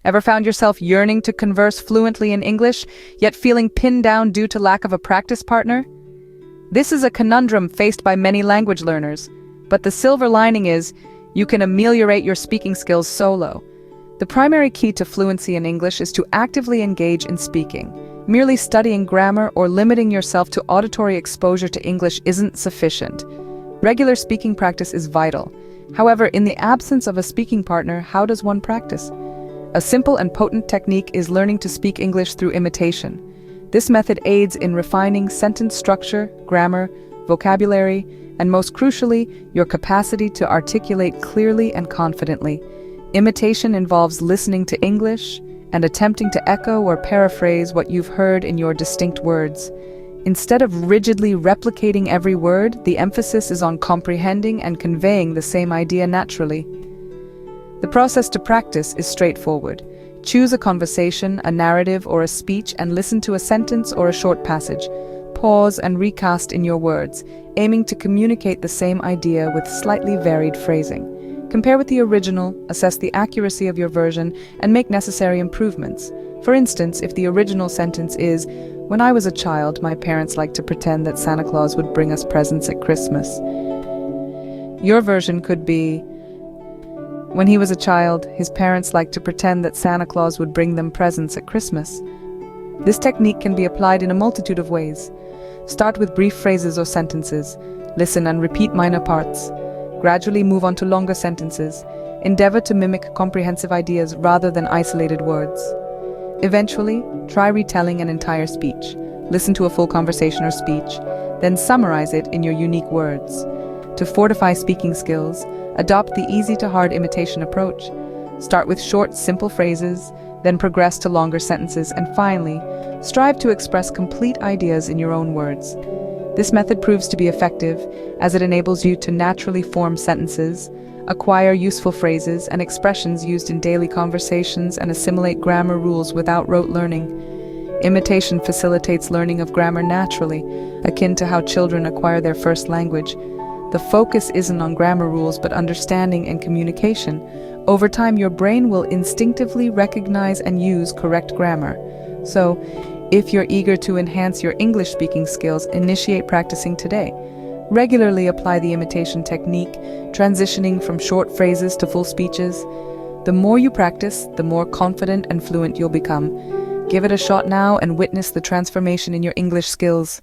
Ever found yourself yearning to converse fluently in English, yet feeling pinned down due to lack of a practice partner? This is a conundrum faced by many language learners, but the silver lining is you can ameliorate your speaking skills solo. The primary key to fluency in English is to actively engage in speaking. Merely studying grammar or limiting yourself to auditory exposure to English isn't sufficient. Regular speaking practice is vital. However, in the absence of a speaking partner, how does one practice? A simple and potent technique is learning to speak English through imitation. This method aids in refining sentence structure, grammar, vocabulary, and most crucially, your capacity to articulate clearly and confidently. Imitation involves listening to English and attempting to echo or paraphrase what you've heard in your distinct words. Instead of rigidly replicating every word, the emphasis is on comprehending and conveying the same idea naturally. The process to practice is straightforward. Choose a conversation, a narrative, or a speech and listen to a sentence or a short passage. Pause and recast in your words, aiming to communicate the same idea with slightly varied phrasing. Compare with the original, assess the accuracy of your version, and make necessary improvements. For instance, if the original sentence is, "When I was a child, my parents liked to pretend that Santa Claus would bring us presents at Christmas." Your version could be, "When he was a child, his parents liked to pretend that Santa Claus would bring them presents at Christmas." This technique can be applied in a multitude of ways. Start with brief phrases or sentences. Listen and repeat minor parts. Gradually move on to longer sentences. Endeavor to mimic comprehensive ideas rather than isolated words. Eventually, try retelling an entire speech. Listen to a full conversation or speech, then summarize it in your unique words. To fortify speaking skills, adopt the easy-to-hard imitation approach. Start with short, simple phrases, then progress to longer sentences, and finally, strive to express complete ideas in your own words. This method proves to be effective as it enables you to naturally form sentences, acquire useful phrases and expressions used in daily conversations, and assimilate grammar rules without rote learning. Imitation facilitates learning of grammar naturally, akin to how children acquire their first language. The focus isn't on grammar rules but understanding and communication. Over time, your brain will instinctively recognize and use correct grammar. So, if you're eager to enhance your English speaking skills, initiate practicing today. Regularly apply the imitation technique, transitioning from short phrases to full speeches. The more you practice, the more confident and fluent you'll become. Give it a shot now and witness the transformation in your English skills.